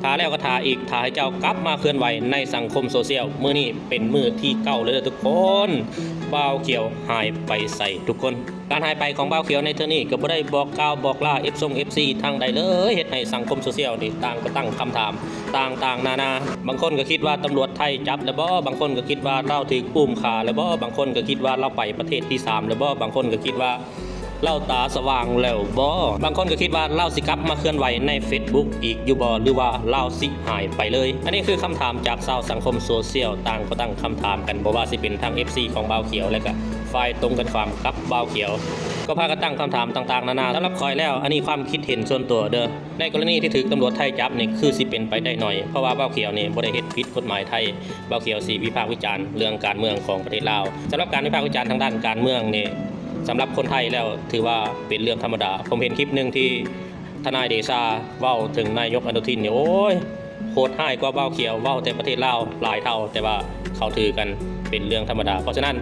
ทาแล้วก็ทาอีกทาให้เจ้ากลับมาเคลื่อนไหวในสังคมโซเชียลมื้อนี้เป็นมื้อที่9เลยทุกคนบ่าวเขียวหายไปใส่ทุกคนการหายไปของบ่าวเขียวในเทื่อนี้ก็บ่ได้บอกกล่าวบอกลา FC ทางใดเลยเฮ็ดให้สังคมโซเชียลนี่ต่างก็ตั้งคำถามต่างๆนานาบางคนก็คิดว่าตำรวจไทยจับแล้วบ่บางคนก็คิดว่าเราถูกอุ้มฆ่าแล้วบ่บางคนก็คิดว่าเราไปประเทศที่3แล้วบ่บางคนก็คิดว่าเล่าตาสว่างแล้วบ่บางคนก็คิดว่าเล่าสิกลับมาเคลื่อนไหวใน Facebook อีกอยู่บ่หรือว่าเล่าสิหายไปเลยอันนี้คือคำถามจากชาวสังคมโซเชียลต่างก็ตั้งคำถามกันบ่ว่าสิเป็นทาง FC ของบ่าวเขียวและก็ฝ่ายตรงกันข้ามกับบ่าวเขียวก็พากันตั้งคำถามต่างๆนานาสำหรับคอยแล้วอันนี้ความคิดเห็นส่วนตัวเด้อในกรณีที่ถูกตำรวจไทยจับนี่คือสิเป็นไปได้หน่อยเพราะว่าบ่าวเขียวนี่บ่ได้เฮ็ดผิดกฎหมายไทยบ่าวเขียวสิวิพากษ์วิจารณ์เรื่องการเมืองของประเทศลาวสำหรับการวิพากษ์วิจารณ์ทางด้านการเมืองนี่สำหรับคนไทยแล้วถือว่าเป็นเรื่องธรรมดาผมเห็นคลิปหนึ่งที่ทนายเดชาเว้าถึงนายกอนุทินเนี่ยโอ้ยโหดร้ายกว่าเว้าเขียวเว้าแต่ประเทศลาวหลายเท่าแต่ว่าเขาถือกันเป็นเรื่องธรรมดาเพราะฉะนั้น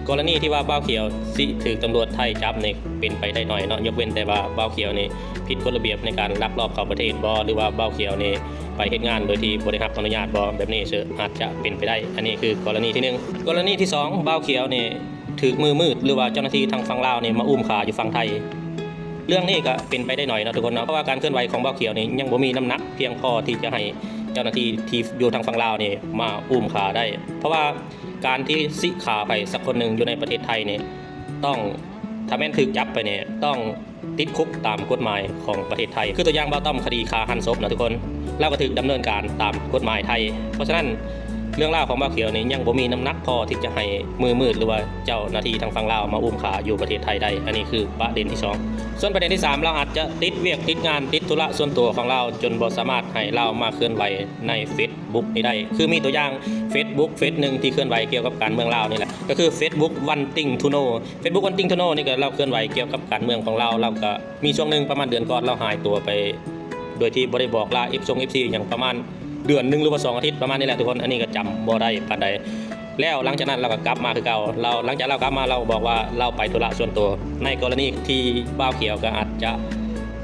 กรณีที่ว่าเว้าเขียวสิถือตำรวจไทยจับเนี่ยเป็นไปได้หน่อยเนาะยกเว้นแต่ว่าเว้าเขียวนี่ผิดกฎระเบียบในการลักลอบเข้าประเทศบ่หรือว่าเว้าเขียวนี่ไปเฮ็ดงานโดยที่บ่ได้รับอนุญาตบ่แบบนี้อาจจะเป็นไปได้อันนี้คือกรณีที่1กรณีที่2เว้าเขียวนี่ถือมือมืดหรือว่าเจ้าหน้าที่ทางฝั่งลาวนี่มาอุ้มขาอยู่ฝั่งไทยเรื่องนี้ก็เป็นไปได้หน่อยนะทุกคนเนาะเพราะว่าการเคลื่อนไหวของบ่าวเขียวนี่ยังบ่มีน้ำหนักเพียงพอที่จะให้เจ้าหน้าที่ที่อยู่ทางฝั่งลาวนี่มาอุ้มขาได้ เพราะว่าการที่สิขาไปสักคนหนึ่งอยู่ในประเทศไทยนี่ต้องถ้าแม่นถูกจับไปเนี่ยต้องติดคุกตามกฎหมายของประเทศไทยคือตัวอย่างบ่าวต้อมคดีฆ่าหันศพนะทุกคนเราก็ถูกดำเนินการตามกฎหมายไทยเพราะฉะนั้นเรื่องราวของบ่าวเขียวนี่ยังบ่มีน้ำหนักพอที่จะให้มือมืดหรือว่าเจ้าหน้าที่ทางฝั่งลาวมาอุ้มขาอยู่ประเทศไทยได้อันนี้คือประเด็นที่2ส่วนประเด็นที่3เราอาจจะติดเวียกติดงานติดธุระส่วนตัวของเราจนบ่สามารถให้เรามาเคลื่อนไหวใน Facebook นี้ได้คือมีตัวอย่าง Facebook เฟซหนึ่งที่เคลื่อนไหวเกี่ยวกับการเมืองลาวนี่แหละก็คือ Facebook One Thing to Know Facebook One Thing to Knowนี่ก็เราเคลื่อนไหวเกี่ยวกับการเมืองของเราก็มีช่วงนึงประมาณเดือนก่อนเราหายตัวไปโดยที่บ่ได้บอกลา FC อย่างประมาณเดือนนึงหรือว่า2 อาทิตย์ประมาณนี้แหละทุกคนอันนี้ก็จำบ่ได้ปานใดแล้วหลังจากนั้นเราก็กลับมาคือเก่าหลังจากเรากลับมาเราบอกว่าเราไปธุระส่วนตัวในกรณีที่บ่าวเขียวก็อาจจะ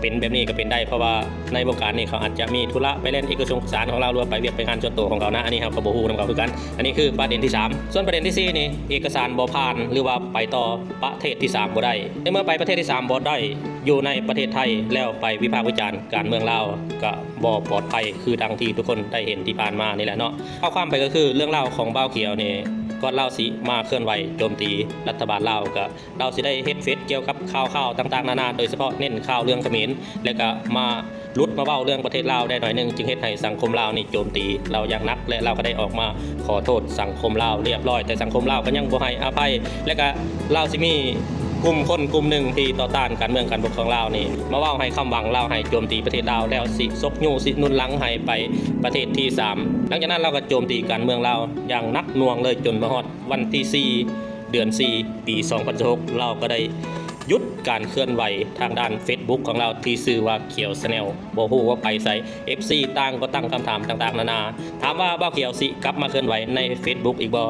เป็นแบบนี้ก็เป็นได้เพราะว่าในวงการนี้เขาอาจจะมีธุระไปเล่นเอกสารของเราหรือว่าไปเวียกไปงานส่วนตัวของเขานะอันนี้ครับก็บ่ฮู้นำเขาคือกันอันนี้คือประเด็นที่3ส่วนประเด็นที่4นี่เอกสารบ่ผ่านหรือว่าไปต่อประเทศที่3บ่ได้ในเมื่อไปประเทศที่3บ่ได้อยู่ในประเทศไทยแล้วไปวิพากษ์วิจารณ์การเมืองลาวก็บ่ปลอดภัยคือดังที่ทุกคนได้เห็นที่ผ่านมานี่แหละเนาะเอาความไปก็คือเรื่องราวของบ่าวเขียวนี่ก่อนเราสิมาเคลื่อนไหวโจมตีรัฐบาลลาวก็เราสิได้เฮ็ดเฟซเกี่ยวกับข่าวต่างๆนานาโดยเฉพาะเน้นข่าวเรื่องเขมรแล้วก็มาลุดมาเว้าเรื่องประเทศลาวได้หน่อยนึงจึงเฮ็ดให้สังคมลาวนี่โจมตีเราอย่างนักและเราก็ได้ออกมาขอโทษสังคมลาวเรียบร้อยแต่สังคมลาวก็ยังบ่ให้อภัยและก็เราสิมีกลุ่มคนกลุ่มหนึ่งที่ต่อต้านการเมืองการปกครองลาวนี่มาเว้าให้คำหวังลาวให้โจมตีประเทศลาวแล้วสิซกยูสินุนหลังให้ไปประเทศที่3หลังจากนั้นเราก็โจมตีการเมืองลาวอย่างหนักหน่วงเลยจนมาฮอดวันที่4เดือน4ปี2016เราก็ได้หยุดการเคลื่อนไหวทางด้าน Facebook ของเราที่ชื่อว่าเขียวชาแนลบ่ฮู้ว่าไปใส่ FC ต่างก็ตั้งคำถามต่างๆนานาถามว่าบ่าวเขียวสิกลับมาเคลื่อนไหวใน Facebook อีกบ่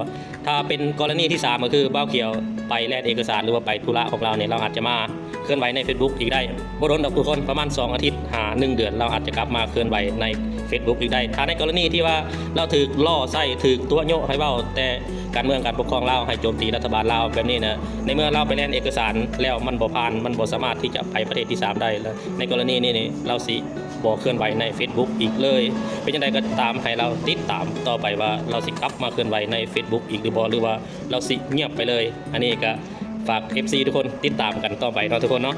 ถ้าเป็นกรณีที่3ก็คือบ่าวเขียวไปแลกเอกสารหรือว่าไปธุระของเราเนี่ยเราอาจจะมาเคลื่อนไหวใน Facebook อีกได้บ่โดนดอกทุกคนประมาณ2 อาทิตย์หา1 เดือนเราอาจจะกลับมาเคลื่อนไหวใน Facebook อีกได้ถ้าในกรณีที่ว่าเราถูกล่อไส้ถูกตัวโยกให้เว้าแต่การเมืองการปกครองลาวให้โจมตีรัฐบาลลาวแบบนี้นะในเมื่อเราไปแลกเอกสารแล้วมันบ่ผ่านมันบ่สามารถที่จะไปประเทศที่3ได้แล้วในกรณีนี้นี่เราสิบ่เคลื่อนไหวใน Facebook อีกเลยเป็นจังได๋ก็ตามให้เราติดตามต่อไปว่าเราสิกลับมาเคลื่อนไหวใน Facebook อีกหรือบ่หรือว่าเราสิเงียบไปเลยอันนี้ก็ฝาก FC ทุกคนติดตามกันต่อไปเนาะทุกคนเนาะ